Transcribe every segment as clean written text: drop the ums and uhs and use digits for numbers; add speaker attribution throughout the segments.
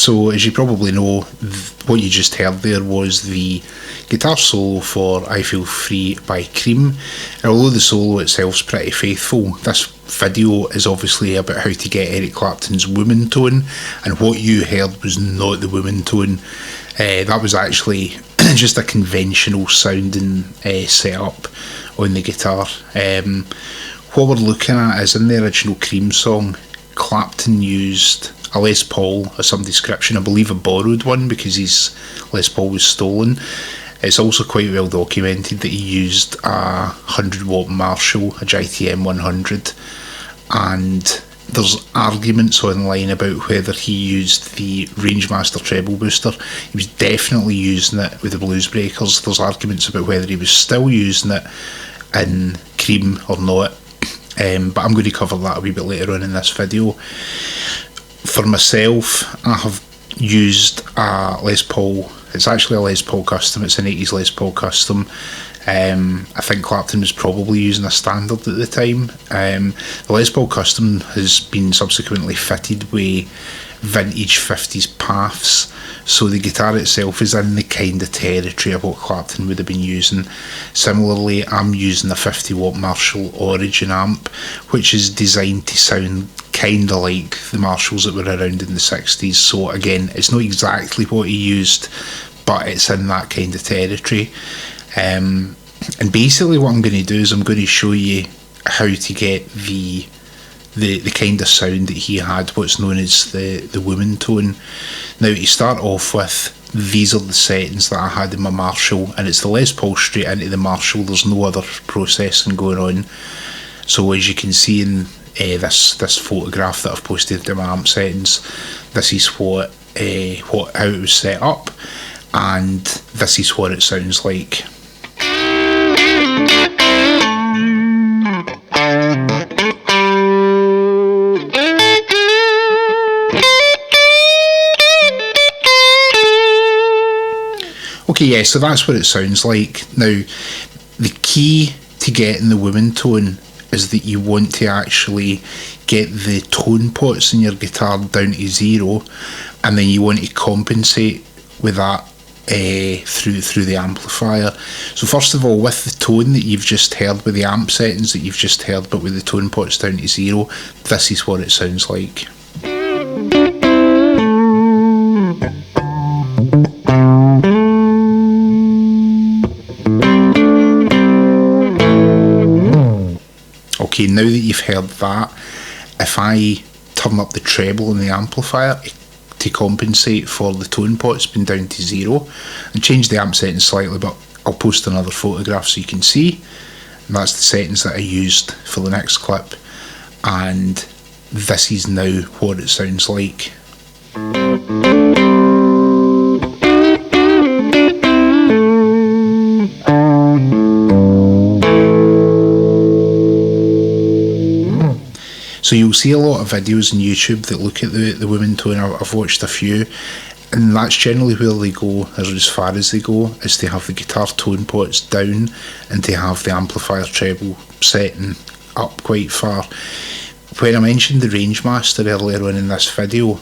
Speaker 1: So as you probably know, what you just heard there was the guitar solo for I Feel Free by Cream. And although the solo itself is pretty faithful, this video is obviously about how to get Eric Clapton's woman tone, and what you heard was not the woman tone. That was actually just a conventional sounding setup on the guitar. What we're looking at is, in the original Cream song, Clapton used a Les Paul of some description, I believe a borrowed one because his Les Paul was stolen. It's also quite well documented that he used a 100-watt Marshall, a JTM 100, and there's arguments online about whether he used the Rangemaster treble booster. He was definitely using it with the Blues Breakers. There's arguments about whether he was still using it in Cream or not, but I'm going to cover that a wee bit later on in this video. For myself, I have used a Les Paul. It's actually a Les Paul Custom. It's an 80s Les Paul Custom. I think Clapton was probably using a standard at the time. The Les Paul Custom has been subsequently fitted with vintage 50s paths, so the guitar itself is in the kind of territory of what Clapton would have been using. Similarly, I'm using a 50-watt Marshall Origin amp, which is designed to sound kind of like the Marshalls that were around in the 60s. So again, it's not exactly what he used, but it's in that kind of territory. And basically what I'm going to do is I'm going to show you how to get the kind of sound that he had, what's known as the woman tone. Now, to start off with, these are the settings that I had in my Marshall, and it's the Les Paul straight into the Marshall. There's no other processing going on. So as you can see in this photograph that I've posted to my amp settings, this is how it was set up, and this is what it sounds like. Okay, yeah, so that's what it sounds like. Now, the key to getting the woman tone is that you want to actually get the tone pots in your guitar down to 0, and then you want to compensate with that through the amplifier. So first of all, with the tone that you've just heard, with the amp settings that you've just heard, but with the tone pots down to 0, this is what it sounds like. Okay, now that you've heard that, if I turn up the treble in the amplifier to compensate for the tone pots being down to 0, and change the amp settings slightly, but I'll post another photograph so you can see, and that's the settings that I used for the next clip, and this is now what it sounds like. So you'll see a lot of videos on YouTube that look at the woman tone. I've watched a few, and that's generally where they go, or as far as they go, is to have the guitar tone pots down and to have the amplifier treble setting up quite far. When I mentioned the Rangemaster earlier on in this video,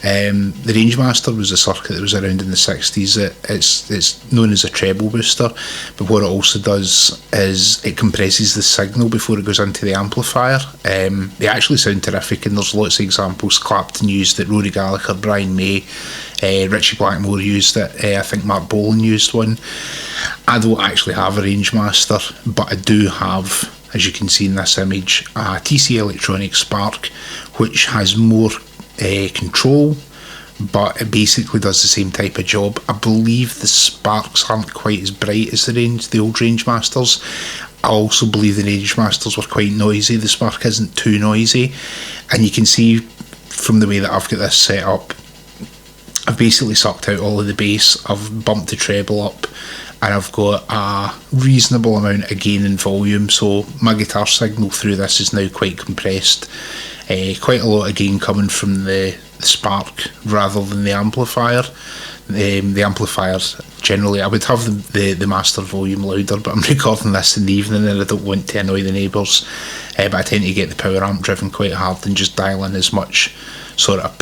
Speaker 1: the Rangemaster was a circuit that was around in the 60s. It's known as a treble booster, but what it also does is it compresses the signal before it goes into the amplifier. They actually sound terrific, and there's lots of examples. Clapton used it, Rory Gallagher, Brian May, Richie Blackmore used it, I think Mark Bolan used one. I don't actually have a Rangemaster, but I do have, as you can see in this image, a TC Electronic Spark, which has more control, but it basically does the same type of job. I believe the sparks aren't quite as bright as the old Rangemasters. I also believe the Rangemasters were quite noisy. The Spark isn't too noisy, and you can see from the way that I've got this set up, I've basically sucked out all of the bass, I've bumped the treble up, and I've got a reasonable amount of gain and volume, so my guitar signal through this is now quite compressed. Quite a lot of gain coming from the Spark rather than the amplifier. The amplifier, generally, I would have the master volume louder, but I'm recording this in the evening and I don't want to annoy the neighbours. But I tend to get the power amp driven quite hard and just dial in as much sort of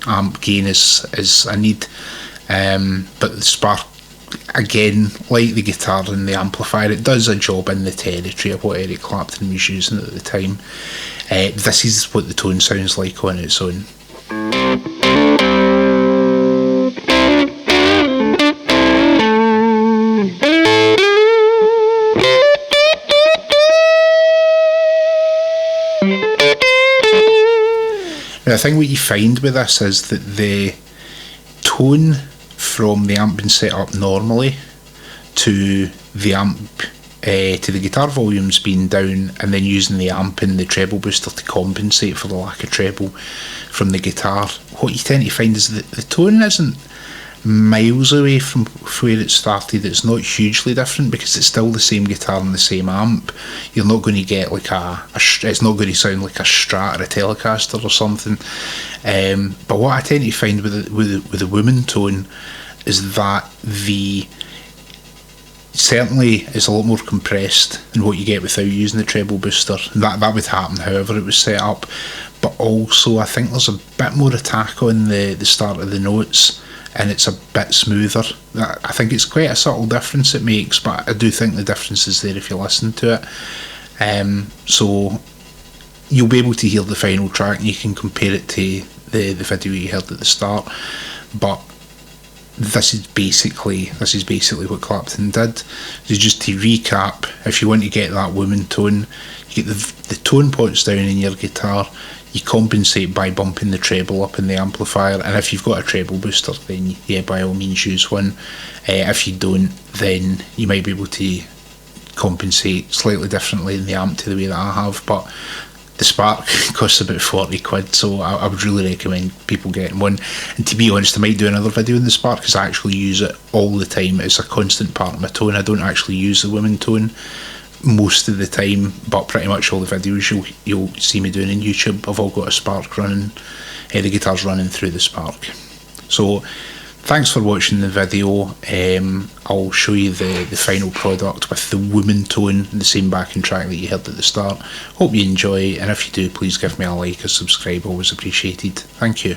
Speaker 1: amp gain as I need. But the Spark, again, like the guitar and the amplifier, it does a job in the territory of what Eric Clapton was using at the time. This is what the tone sounds like on its own. Now, I think what you find with this is that the tone from the amp being set up normally to the amp to the guitar volumes being down, and then using the amp and the treble booster to compensate for the lack of treble from the guitar, what you tend to find is that the tone isn't miles away from where it started. It's not hugely different because it's still the same guitar and the same amp. You're not going to get like it's not going to sound like a Strat or a Telecaster or something. But what I tend to find with the woman tone is that certainly it's a lot more compressed than what you get without using the treble booster. That would happen however it was set up. But also I think there's a bit more attack on the start of the notes, and it's a bit smoother. I think it's quite a subtle difference it makes, but I do think the difference is there if you listen to it. So you'll be able to hear the final track and you can compare it to the video you heard at the start. But this is basically what Clapton did. So just to recap, if you want to get that woman tone, you get the tone pots down in your guitar, you compensate by bumping the treble up in the amplifier, and if you've got a treble booster, then yeah, by all means use one. If you don't, then you might be able to compensate slightly differently in the amp to the way that I have. But the Spark costs about 40 quid, so I would really recommend people getting one. And to be honest, I might do another video on the Spark because I actually use it all the time. It's a constant part of my tone. I don't actually use the woman tone most of the time, but pretty much all the videos you'll see me doing on YouTube, I've all got a Spark running. The guitar's running through the Spark. So thanks for watching the video. I'll show you the final product with the woman tone and the same backing track that you heard at the start. Hope you enjoy, and if you do, please give me a like or subscribe, always appreciated. Thank you.